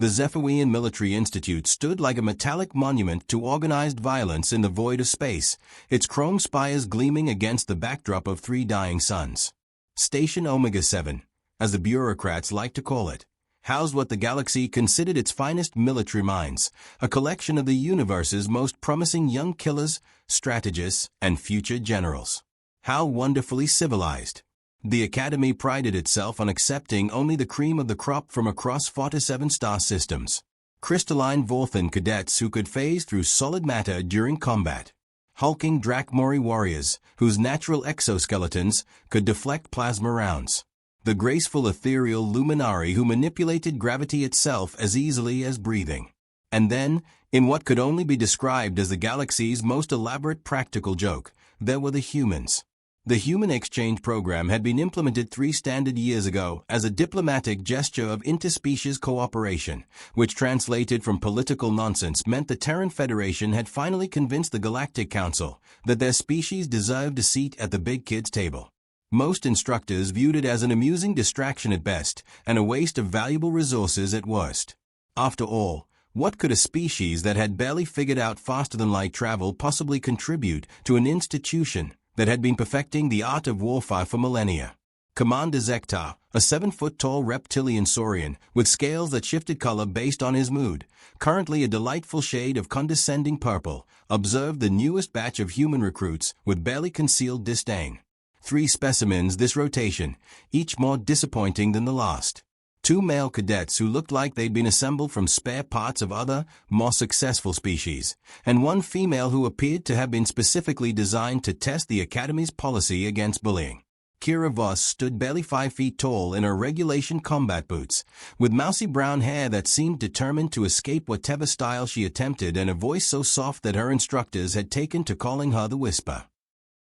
The Zephyrian Military Institute stood like a metallic monument to organized violence in the void of space, its chrome spires gleaming against the backdrop of 3 dying suns. Station Omega-7, as the bureaucrats like to call it, housed what the galaxy considered its finest military minds, a collection of the universe's most promising young killers, strategists, and future generals. How wonderfully civilized! The Academy prided itself on accepting only the cream of the crop from across 47 star systems. Crystalline Vorthan cadets who could phase through solid matter during combat. Hulking Drakmori warriors, whose natural exoskeletons could deflect plasma rounds. The graceful ethereal luminari who manipulated gravity itself as easily as breathing. And then, in what could only be described as the galaxy's most elaborate practical joke, there were the humans. The human exchange program had been implemented 3 standard years ago as a diplomatic gesture of interspecies cooperation, which translated from political nonsense meant the Terran Federation had finally convinced the Galactic Council that their species deserved a seat at the big kids' table. Most instructors viewed it as an amusing distraction at best and a waste of valuable resources at worst. After all, what could a species that had barely figured out faster-than-light travel possibly contribute to an institution that had been perfecting the art of warfare for millennia? Commander Zektar, a 7-foot-tall reptilian saurian with scales that shifted color based on his mood, currently a delightful shade of condescending purple, observed the newest batch of human recruits with barely concealed disdain. 3 specimens this rotation, each more disappointing than the last. 2 male cadets who looked like they'd been assembled from spare parts of other, more successful species, and 1 female who appeared to have been specifically designed to test the Academy's policy against bullying. Kira Voss stood barely 5 feet tall in her regulation combat boots, with mousy brown hair that seemed determined to escape whatever style she attempted and a voice so soft that her instructors had taken to calling her the Whisper.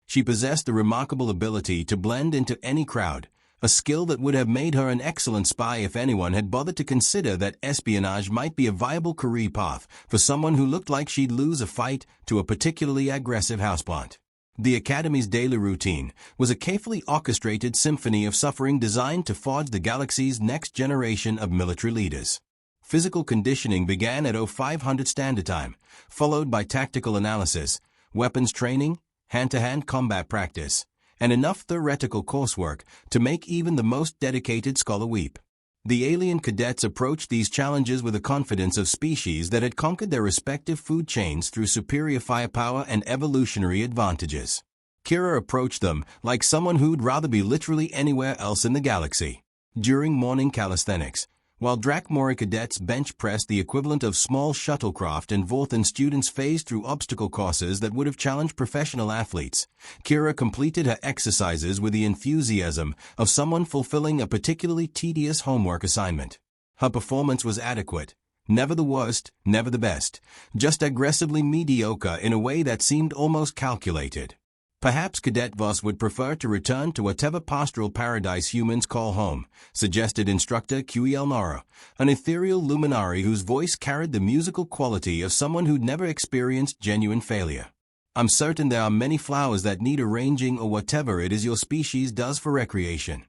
She possessed the remarkable ability to blend into any crowd, a skill that would have made her an excellent spy if anyone had bothered to consider that espionage might be a viable career path for someone who looked like she'd lose a fight to a particularly aggressive houseplant. The Academy's daily routine was a carefully orchestrated symphony of suffering designed to forge the galaxy's next generation of military leaders. Physical conditioning began at 0500 Standard Time, followed by tactical analysis, weapons training, hand-to-hand combat practice, and enough theoretical coursework to make even the most dedicated scholar weep. The alien cadets approached these challenges with the confidence of species that had conquered their respective food chains through superior firepower and evolutionary advantages. Kira approached them like someone who'd rather be literally anywhere else in the galaxy. During morning calisthenics, while Drakmori cadets bench-pressed the equivalent of small shuttlecraft and Vorthan students phased through obstacle courses that would have challenged professional athletes, Kira completed her exercises with the enthusiasm of someone fulfilling a particularly tedious homework assignment. Her performance was adequate, never the worst, never the best, just aggressively mediocre in a way that seemed almost calculated. Perhaps Cadet Voss would prefer to return to whatever pastoral paradise humans call home, suggested instructor QEL Nora, an ethereal luminary whose voice carried the musical quality of someone who'd never experienced genuine failure. I'm certain there are many flowers that need arranging or whatever it is your species does for recreation.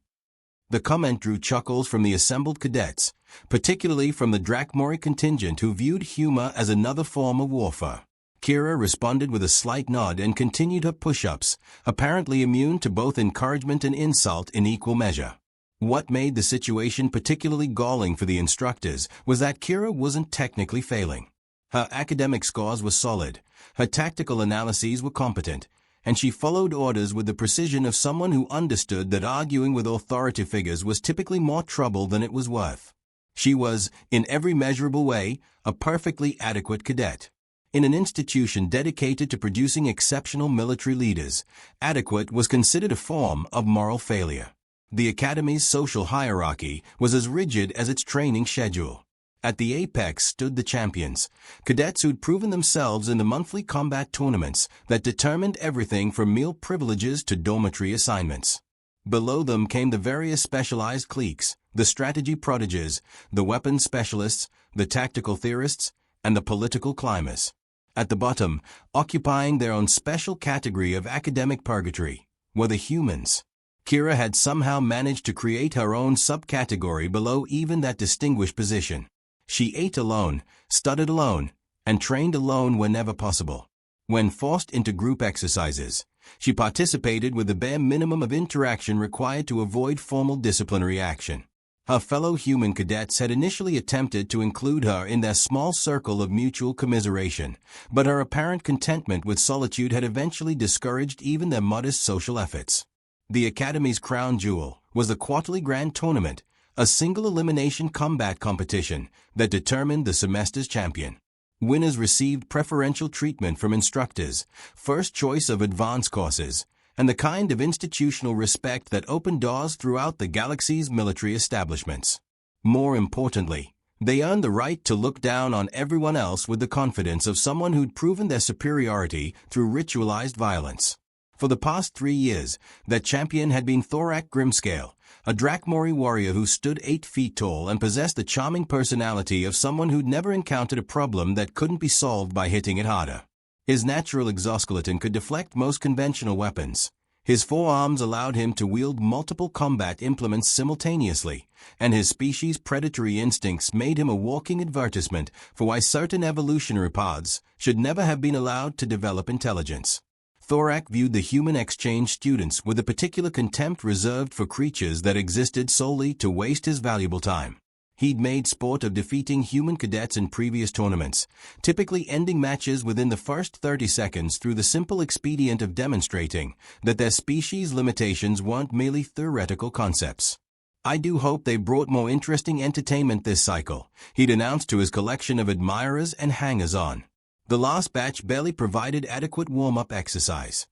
The comment drew chuckles from the assembled cadets, particularly from the Drakmori contingent who viewed humor as another form of warfare. Kira responded with a slight nod and continued her push-ups, apparently immune to both encouragement and insult in equal measure. What made the situation particularly galling for the instructors was that Kira wasn't technically failing. Her academic scores were solid, her tactical analyses were competent, and she followed orders with the precision of someone who understood that arguing with authority figures was typically more trouble than it was worth. She was, in every measurable way, a perfectly adequate cadet. In an institution dedicated to producing exceptional military leaders, adequate was considered a form of moral failure. The Academy's social hierarchy was as rigid as its training schedule. At the apex stood the champions, cadets who'd proven themselves in the monthly combat tournaments that determined everything from meal privileges to dormitory assignments. Below them came the various specialized cliques, the strategy prodigies, the weapons specialists, the tactical theorists, and the political climbers. At the bottom, occupying their own special category of academic purgatory, were the humans. Kira had somehow managed to create her own subcategory below even that distinguished position. She ate alone, studied alone, and trained alone whenever possible. When forced into group exercises, she participated with the bare minimum of interaction required to avoid formal disciplinary action. Her fellow human cadets had initially attempted to include her in their small circle of mutual commiseration, but her apparent contentment with solitude had eventually discouraged even their modest social efforts. The Academy's crown jewel was the quarterly grand tournament, a single elimination combat competition that determined the semester's champion. Winners received preferential treatment from instructors, first choice of advanced courses, and the kind of institutional respect that opened doors throughout the galaxy's military establishments. More importantly, they earned the right to look down on everyone else with the confidence of someone who'd proven their superiority through ritualized violence. For the past 3 years, that champion had been Thorak Grimscale, a Drakmori warrior who stood 8 feet tall and possessed the charming personality of someone who'd never encountered a problem that couldn't be solved by hitting it harder. His natural exoskeleton could deflect most conventional weapons. His forearms allowed him to wield multiple combat implements simultaneously, and his species' predatory instincts made him a walking advertisement for why certain evolutionary pods should never have been allowed to develop intelligence. Thorak viewed the human exchange students with a particular contempt reserved for creatures that existed solely to waste his valuable time. He'd made sport of defeating human cadets in previous tournaments, typically ending matches within the first 30 seconds through the simple expedient of demonstrating that their species' limitations weren't merely theoretical concepts. "I do hope they brought more interesting entertainment this cycle," he'd announced to his collection of admirers and hangers-on. The last batch barely provided adequate warm-up exercise.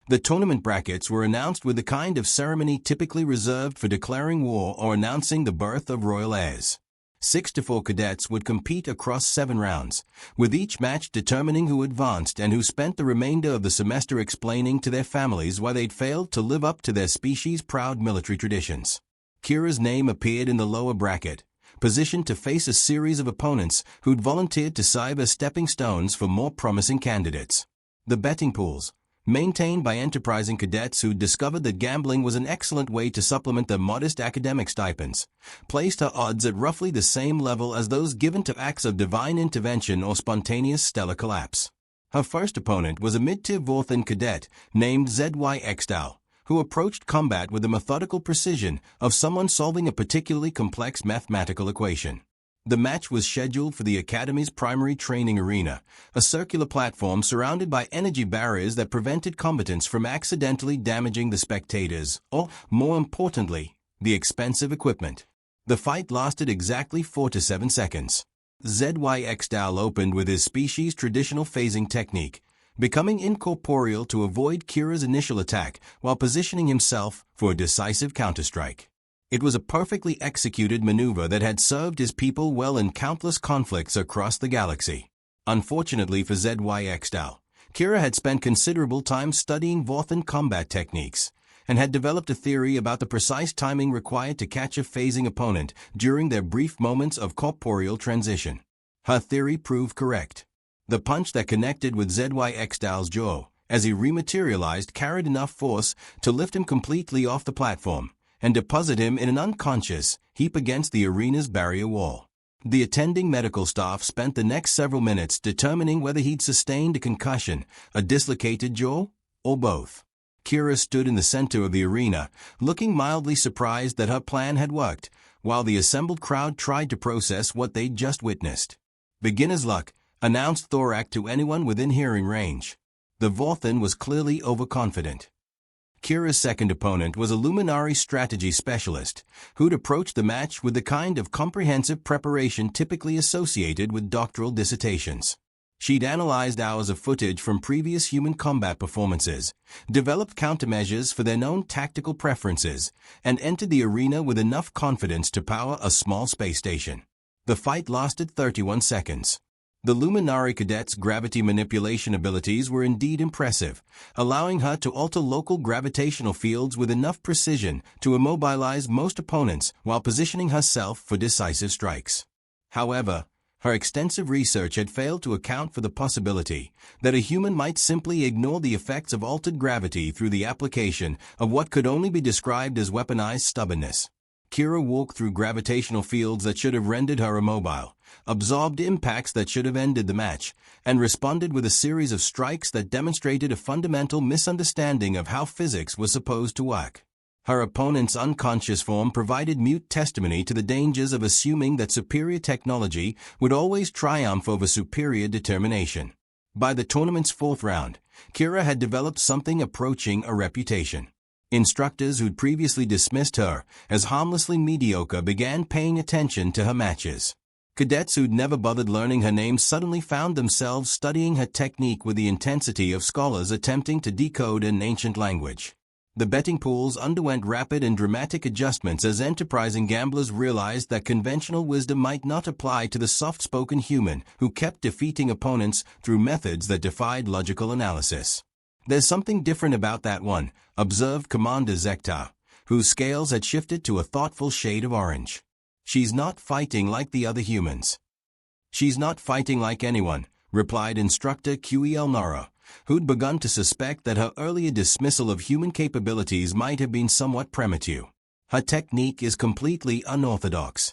The tournament brackets were announced with the kind of ceremony typically reserved for declaring war or announcing the birth of royal heirs. 6 to 4 cadets would compete across 7 rounds, with each match determining who advanced and who spent the remainder of the semester explaining to their families why they'd failed to live up to their species' proud military traditions. Kira's name appeared in the lower bracket, positioned to face a series of opponents who'd volunteered to serve as stepping stones for more promising candidates. The betting pools, maintained by enterprising cadets who discovered that gambling was an excellent way to supplement their modest academic stipends, placed her odds at roughly the same level as those given to acts of divine intervention or spontaneous stellar collapse. Her first opponent was a mid-tier Vorthan cadet named ZY Exdal, who approached combat with the methodical precision of someone solving a particularly complex mathematical equation. The match was scheduled for the Academy's primary training arena, a circular platform surrounded by energy barriers that prevented combatants from accidentally damaging the spectators, or, more importantly, the expensive equipment. The fight lasted exactly 4 to 7 seconds. ZY Exdal opened with his species' traditional phasing technique, becoming incorporeal to avoid Kira's initial attack while positioning himself for a decisive counterstrike. It was a perfectly executed maneuver that had served his people well in countless conflicts across the galaxy. Unfortunately for ZY Exdal, Kira had spent considerable time studying Vorthan combat techniques, and had developed a theory about the precise timing required to catch a phasing opponent during their brief moments of corporeal transition. Her theory proved correct. The punch that connected with ZY Exdal's jaw, as he rematerialized, carried enough force to lift him completely off the platform and deposit him in an unconscious heap against the arena's barrier wall. The attending medical staff spent the next several minutes determining whether he'd sustained a concussion, a dislocated jaw, or both. Kira stood in the center of the arena, looking mildly surprised that her plan had worked, while the assembled crowd tried to process what they'd just witnessed. "Beginner's luck," announced Thorak to anyone within hearing range. The Vorthan was clearly overconfident. Kira's second opponent was a Luminary strategy specialist, who'd approached the match with the kind of comprehensive preparation typically associated with doctoral dissertations. She'd analyzed hours of footage from previous human combat performances, developed countermeasures for their known tactical preferences, and entered the arena with enough confidence to power a small space station. The fight lasted 31 seconds. The Luminary cadet's gravity manipulation abilities were indeed impressive, allowing her to alter local gravitational fields with enough precision to immobilize most opponents while positioning herself for decisive strikes. However, her extensive research had failed to account for the possibility that a human might simply ignore the effects of altered gravity through the application of what could only be described as weaponized stubbornness. Kira walked through gravitational fields that should have rendered her immobile, absorbed impacts that should have ended the match, and responded with a series of strikes that demonstrated a fundamental misunderstanding of how physics was supposed to work. Her opponent's unconscious form provided mute testimony to the dangers of assuming that superior technology would always triumph over superior determination. By the tournament's fourth round, Kira had developed something approaching a reputation. Instructors who'd previously dismissed her as harmlessly mediocre began paying attention to her matches. Cadets who'd never bothered learning her name suddenly found themselves studying her technique with the intensity of scholars attempting to decode an ancient language. The betting pools underwent rapid and dramatic adjustments as enterprising gamblers realized that conventional wisdom might not apply to the soft-spoken human who kept defeating opponents through methods that defied logical analysis. "There's something different about that one," observed Commander Zekta, whose scales had shifted to a thoughtful shade of orange. "She's not fighting like the other humans." "She's not fighting like anyone," replied Instructor Qel Nora, who'd begun to suspect that her earlier dismissal of human capabilities might have been somewhat premature. "Her technique is completely unorthodox."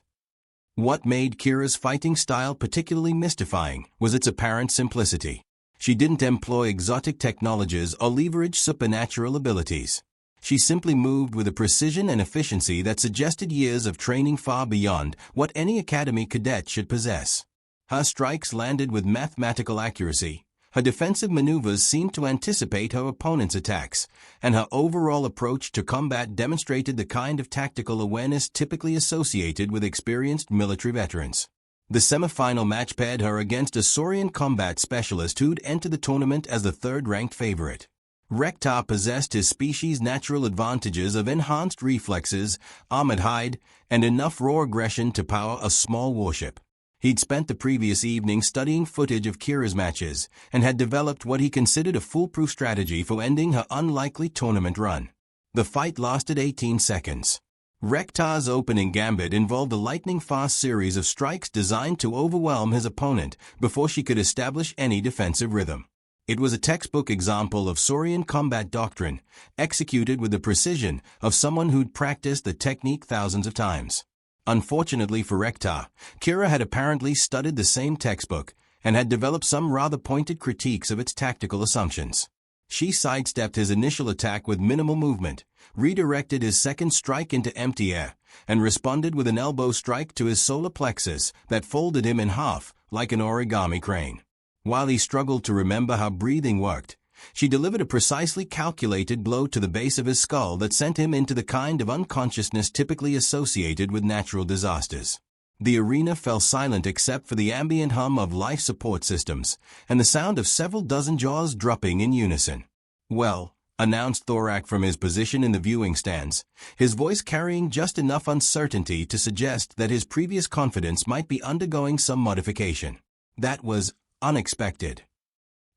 What made Kira's fighting style particularly mystifying was its apparent simplicity. She didn't employ exotic technologies or leverage supernatural abilities. She simply moved with a precision and efficiency that suggested years of training far beyond what any academy cadet should possess. Her strikes landed with mathematical accuracy. Her defensive maneuvers seemed to anticipate her opponent's attacks, and her overall approach to combat demonstrated the kind of tactical awareness typically associated with experienced military veterans. The semifinal match paired her against a Saurian combat specialist who'd entered the tournament as the third-ranked favorite. Rektar possessed his species' natural advantages of enhanced reflexes, armored hide, and enough raw aggression to power a small warship. He'd spent the previous evening studying footage of Kira's matches and had developed what he considered a foolproof strategy for ending her unlikely tournament run. The fight lasted 18 seconds. Rektar's opening gambit involved a lightning-fast series of strikes designed to overwhelm his opponent before she could establish any defensive rhythm. It was a textbook example of Saurian combat doctrine, executed with the precision of someone who'd practiced the technique thousands of times. Unfortunately for Rektar, Kira had apparently studied the same textbook and had developed some rather pointed critiques of its tactical assumptions. She sidestepped his initial attack with minimal movement, redirected his second strike into empty air, and responded with an elbow strike to his solar plexus that folded him in half like an origami crane. While he struggled to remember how breathing worked, she delivered a precisely calculated blow to the base of his skull that sent him into the kind of unconsciousness typically associated with natural disasters. The arena fell silent except for the ambient hum of life support systems and the sound of several dozen jaws dropping in unison. "Well," announced Thorak from his position in the viewing stands, his voice carrying just enough uncertainty to suggest that his previous confidence might be undergoing some modification. "That was unexpected."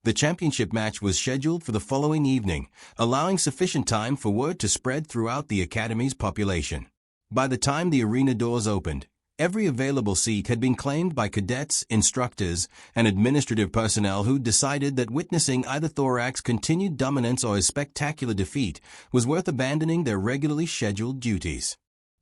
The championship match was scheduled for the following evening, allowing sufficient time for word to spread throughout the academy's population. By the time the arena doors opened, every available seat had been claimed by cadets, instructors, and administrative personnel who decided that witnessing either Thorak's continued dominance or his spectacular defeat was worth abandoning their regularly scheduled duties.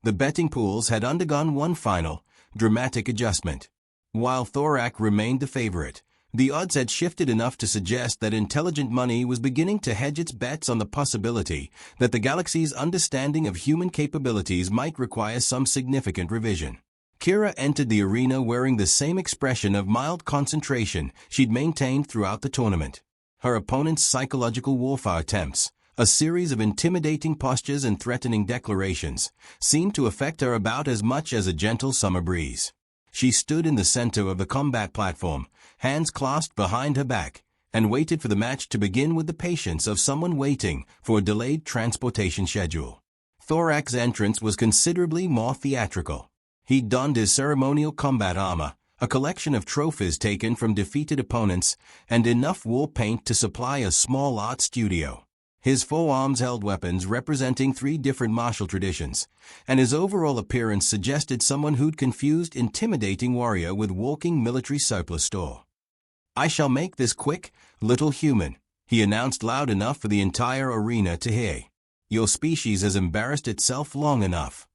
The betting pools had undergone one final, dramatic adjustment. While Thorak remained the favorite, the odds had shifted enough to suggest that intelligent money was beginning to hedge its bets on the possibility that the galaxy's understanding of human capabilities might require some significant revision. Kira entered the arena wearing the same expression of mild concentration she'd maintained throughout the tournament. Her opponent's psychological warfare attempts, a series of intimidating postures and threatening declarations, seemed to affect her about as much as a gentle summer breeze. She stood in the center of the combat platform, hands clasped behind her back, and waited for the match to begin with the patience of someone waiting for a delayed transportation schedule. Thorak's entrance was considerably more theatrical. He donned his ceremonial combat armor, a collection of trophies taken from defeated opponents, and enough war paint to supply a small art studio. His forearms held weapons representing 3 different martial traditions, and his overall appearance suggested someone who'd confused intimidating warrior with walking military surplus store. "I shall make this quick, little human," he announced loud enough for the entire arena to hear. "Your species has embarrassed itself long enough."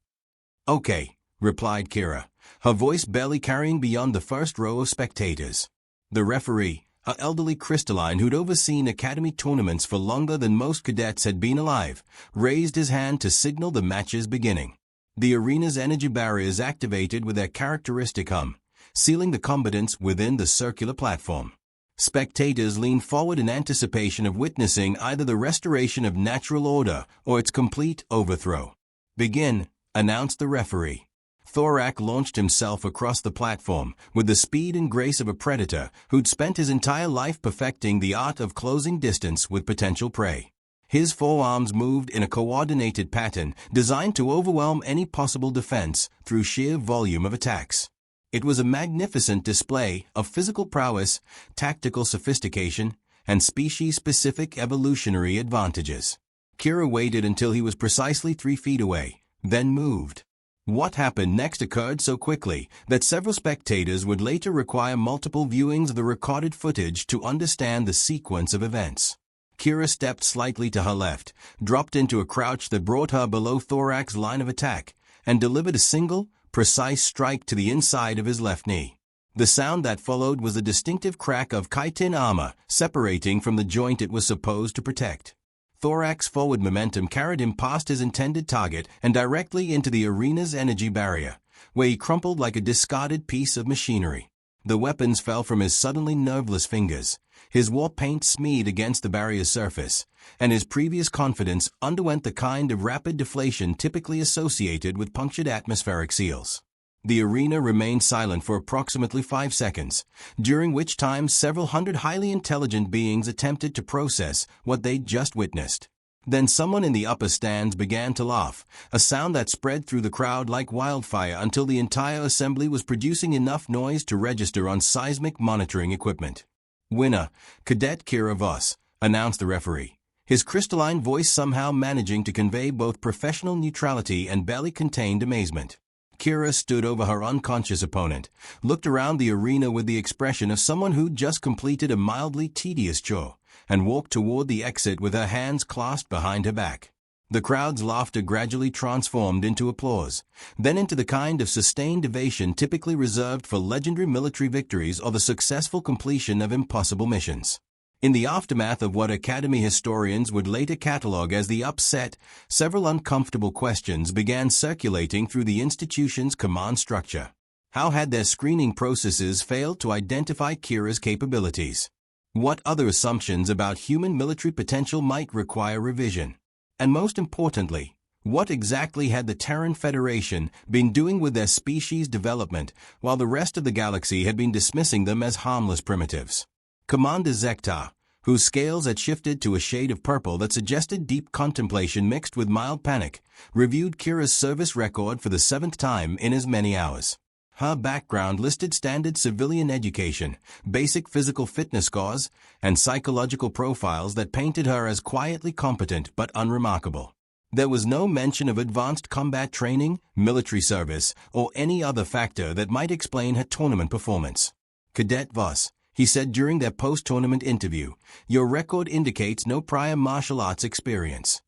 Okay, replied Kira, her voice barely carrying beyond the first row of spectators. The referee, an elderly crystalline who'd overseen academy tournaments for longer than most cadets had been alive, raised his hand to signal the match's beginning. The arena's energy barriers activated with their characteristic hum, sealing the combatants within the circular platform. Spectators leaned forward in anticipation of witnessing either the restoration of natural order or its complete overthrow. Begin, announced the referee. Thorak launched himself across the platform with the speed and grace of a predator who'd spent his entire life perfecting the art of closing distance with potential prey. His forearms moved in a coordinated pattern designed to overwhelm any possible defense through sheer volume of attacks. It was a magnificent display of physical prowess, tactical sophistication, and species-specific evolutionary advantages. Kira waited until he was precisely 3 feet away, then moved. What happened next occurred so quickly that several spectators would later require multiple viewings of the recorded footage to understand the sequence of events. Kira stepped slightly to her left, dropped into a crouch that brought her below Thorak's line of attack, and delivered a single, precise strike to the inside of his left knee. The sound that followed was a distinctive crack of chitin armor separating from the joint it was supposed to protect. Thorak's forward momentum carried him past his intended target and directly into the arena's energy barrier, where he crumpled like a discarded piece of machinery. The weapons fell from his suddenly nerveless fingers, his war paint smeared against the barrier's surface, and his previous confidence underwent the kind of rapid deflation typically associated with punctured atmospheric seals. The arena remained silent for approximately 5 seconds, during which time several hundred highly intelligent beings attempted to process what they'd just witnessed. Then someone in the upper stands began to laugh, a sound that spread through the crowd like wildfire until the entire assembly was producing enough noise to register on seismic monitoring equipment. Winner, Cadet Kira Voss, announced the referee, his crystalline voice somehow managing to convey both professional neutrality and barely contained amazement. Kira stood over her unconscious opponent, looked around the arena with the expression of someone who'd just completed a mildly tedious chore, and walked toward the exit with her hands clasped behind her back. The crowd's laughter gradually transformed into applause, then into the kind of sustained ovation typically reserved for legendary military victories or the successful completion of impossible missions. In the aftermath of what Academy historians would later catalog as the upset, several uncomfortable questions began circulating through the institution's command structure. How had their screening processes failed to identify Kira's capabilities? What other assumptions about human military potential might require revision? And most importantly, what exactly had the Terran Federation been doing with their species development while the rest of the galaxy had been dismissing them as harmless primitives? Commander Zekta, whose scales had shifted to a shade of purple that suggested deep contemplation mixed with mild panic, reviewed Kira's service record for the 7th time in as many hours. Her background listed standard civilian education, basic physical fitness scores, and psychological profiles that painted her as quietly competent but unremarkable. There was no mention of advanced combat training, military service, or any other factor that might explain her tournament performance. Cadet Voss, he said during their post-tournament interview, your record indicates no prior martial arts experience.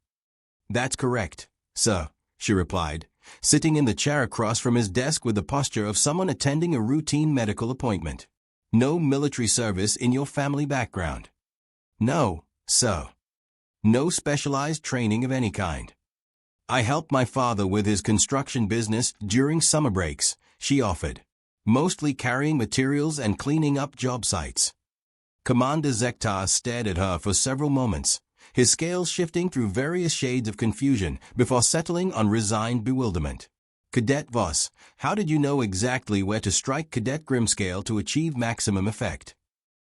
That's correct, sir, she replied, sitting in the chair across from his desk with the posture of someone attending a routine medical appointment. No military service in your family background? No, sir. No specialized training of any kind. I helped my father with his construction business during summer breaks, she offered, mostly carrying materials and cleaning up job sites. Commander Zekta stared at her for several moments, his scales shifting through various shades of confusion before settling on resigned bewilderment. Cadet Voss, how did you know exactly where to strike Cadet Grimscale to achieve maximum effect?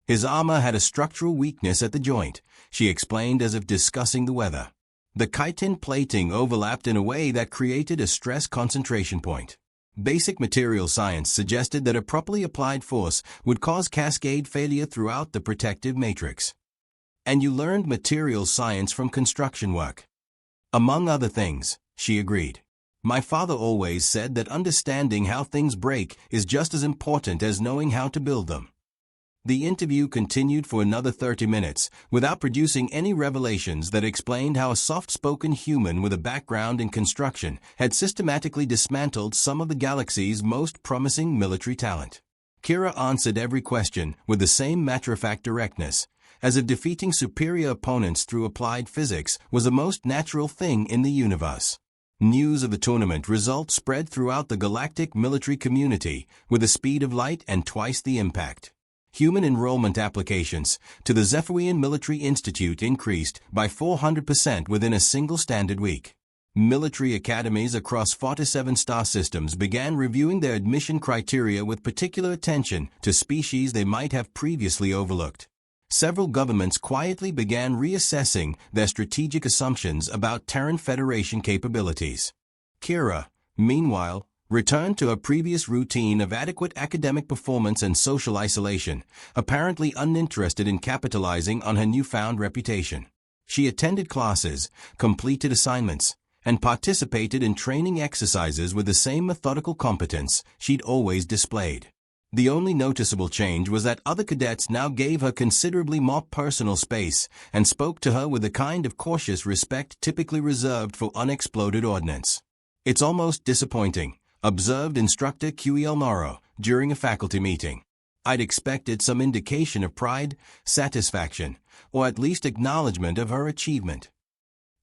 His armor had a structural weakness at the joint, she explained as if discussing the weather. The chitin plating overlapped in a way that created a stress concentration point. Basic material science suggested that a properly applied force would cause cascade failure throughout the protective matrix. And you learned material science from construction work. Among other things, she agreed. My father always said that understanding how things break is just as important as knowing how to build them. The interview continued for another 30 minutes, without producing any revelations that explained how a soft-spoken human with a background in construction had systematically dismantled some of the galaxy's most promising military talent. Kira answered every question with the same matter-of-fact directness, as if defeating superior opponents through applied physics was the most natural thing in the universe. News of the tournament results spread throughout the galactic military community with the speed of light and twice the impact. Human enrollment applications to the Zephyrian Military Institute increased by 400% within a single standard week. Military academies across 47 star systems began reviewing their admission criteria with particular attention to species they might have previously overlooked. Several governments quietly began reassessing their strategic assumptions about Terran Federation capabilities. Kira, meanwhile, returned to her previous routine of adequate academic performance and social isolation, apparently uninterested in capitalizing on her newfound reputation. She attended classes, completed assignments, and participated in training exercises with the same methodical competence she'd always displayed. The only noticeable change was that other cadets now gave her considerably more personal space and spoke to her with the kind of cautious respect typically reserved for unexploded ordnance. "It's almost disappointing," observed instructor Qel Noro during a faculty meeting. "I'd expected some indication of pride, satisfaction, or at least acknowledgement of her achievement."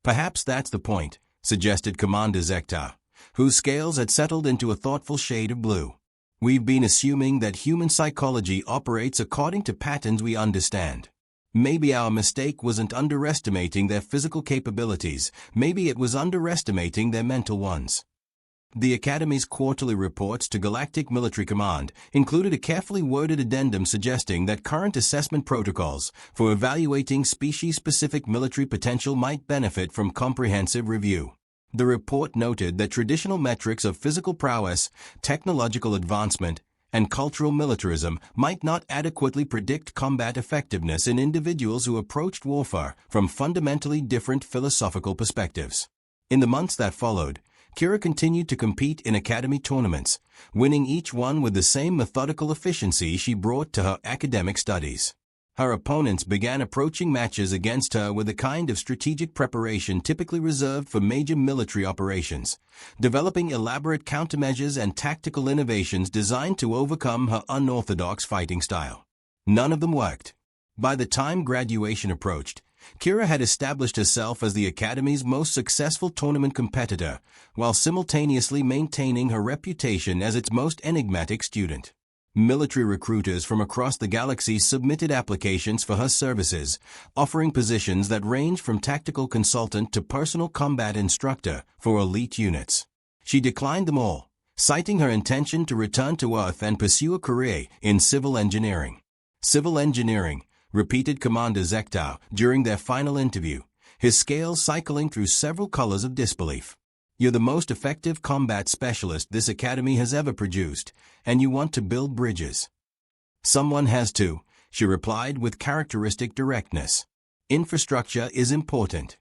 "Perhaps that's the point," suggested Commander Zekta, whose scales had settled into a thoughtful shade of blue. "We've been assuming that human psychology operates according to patterns we understand. Maybe our mistake wasn't underestimating their physical capabilities, maybe it was underestimating their mental ones." The Academy's quarterly reports to Galactic Military Command included a carefully worded addendum suggesting that current assessment protocols for evaluating species-specific military potential might benefit from comprehensive review. The report noted that traditional metrics of physical prowess, technological advancement, and cultural militarism might not adequately predict combat effectiveness in individuals who approached warfare from fundamentally different philosophical perspectives. In the months that followed, Kira continued to compete in academy tournaments, winning each one with the same methodical efficiency she brought to her academic studies. Her opponents began approaching matches against her with the kind of strategic preparation typically reserved for major military operations, developing elaborate countermeasures and tactical innovations designed to overcome her unorthodox fighting style. None of them worked. By the time graduation approached, Kira had established herself as the Academy's most successful tournament competitor, while simultaneously maintaining her reputation as its most enigmatic student. Military recruiters from across the galaxy submitted applications for her services, offering positions that ranged from tactical consultant to personal combat instructor for elite units. She declined them all, citing her intention to return to Earth and pursue a career in civil engineering. "Civil engineering," repeated Commander Zekta during their final interview, his scales cycling through several colors of disbelief. "You're the most effective combat specialist this academy has ever produced, and you want to build bridges." "Someone has to," she replied with characteristic directness. "Infrastructure is important."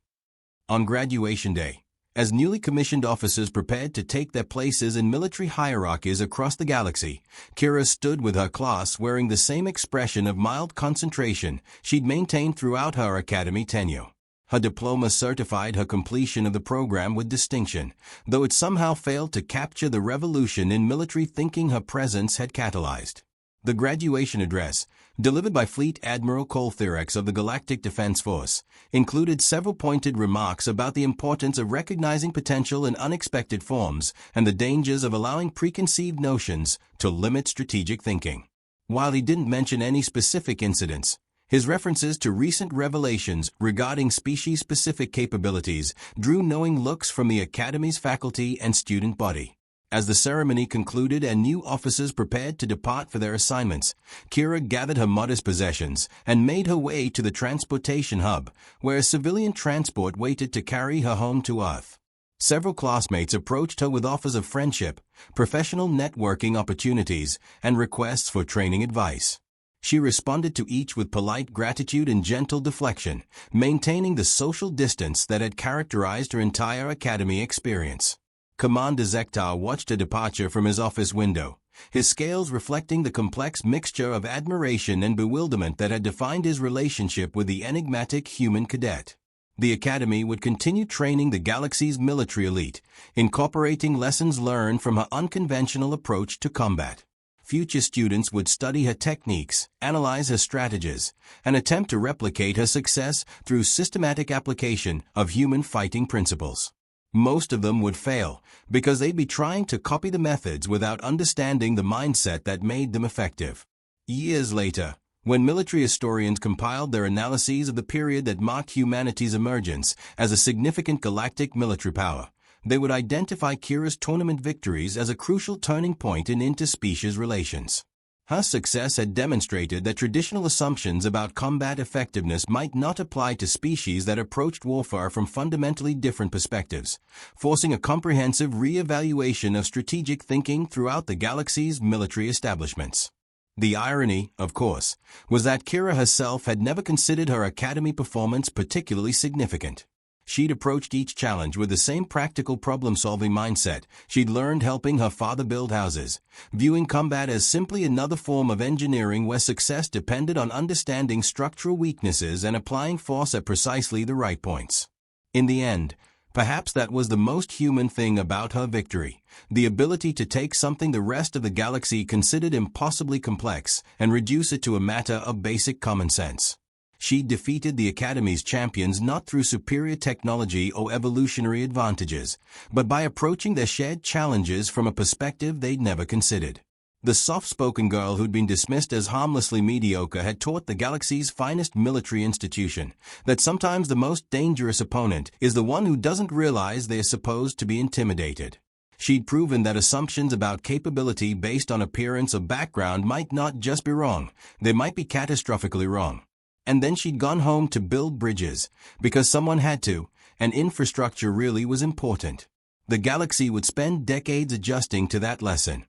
On graduation day, as newly commissioned officers prepared to take their places in military hierarchies across the galaxy, Kira stood with her class wearing the same expression of mild concentration she'd maintained throughout her academy tenure. Her diploma certified her completion of the program with distinction, though it somehow failed to capture the revolution in military thinking her presence had catalyzed. The graduation address, delivered by Fleet Admiral Thorak of the Galactic Defense Force, included several pointed remarks about the importance of recognizing potential in unexpected forms and the dangers of allowing preconceived notions to limit strategic thinking. While he didn't mention any specific incidents, his references to recent revelations regarding species-specific capabilities drew knowing looks from the Academy's faculty and student body. As the ceremony concluded and new officers prepared to depart for their assignments, Kira gathered her modest possessions and made her way to the transportation hub, where a civilian transport waited to carry her home to Earth. Several classmates approached her with offers of friendship, professional networking opportunities, and requests for training advice. She responded to each with polite gratitude and gentle deflection, maintaining the social distance that had characterized her entire academy experience. Commander Zekta watched her departure from his office window, his scales reflecting the complex mixture of admiration and bewilderment that had defined his relationship with the enigmatic human cadet. The Academy would continue training the galaxy's military elite, incorporating lessons learned from her unconventional approach to combat. Future students would study her techniques, analyze her strategies, and attempt to replicate her success through systematic application of human fighting principles. Most of them would fail, because they'd be trying to copy the methods without understanding the mindset that made them effective. Years later, when military historians compiled their analyses of the period that marked humanity's emergence as a significant galactic military power, they would identify Kira's tournament victories as a crucial turning point in interspecies relations. Her success had demonstrated that traditional assumptions about combat effectiveness might not apply to species that approached warfare from fundamentally different perspectives, forcing a comprehensive re-evaluation of strategic thinking throughout the galaxy's military establishments. The irony, of course, was that Kira herself had never considered her academy performance particularly significant. She'd approached each challenge with the same practical problem-solving mindset she'd learned helping her father build houses, viewing combat as simply another form of engineering where success depended on understanding structural weaknesses and applying force at precisely the right points. In the end, perhaps that was the most human thing about her victory, the ability to take something the rest of the galaxy considered impossibly complex and reduce it to a matter of basic common sense. She defeated the Academy's champions not through superior technology or evolutionary advantages, but by approaching their shared challenges from a perspective they'd never considered. The soft-spoken girl who'd been dismissed as harmlessly mediocre had taught the galaxy's finest military institution that sometimes the most dangerous opponent is the one who doesn't realize they're supposed to be intimidated. She'd proven that assumptions about capability based on appearance or background might not just be wrong, they might be catastrophically wrong. And then she'd gone home to build bridges, because someone had to, and infrastructure really was important. The galaxy would spend decades adjusting to that lesson,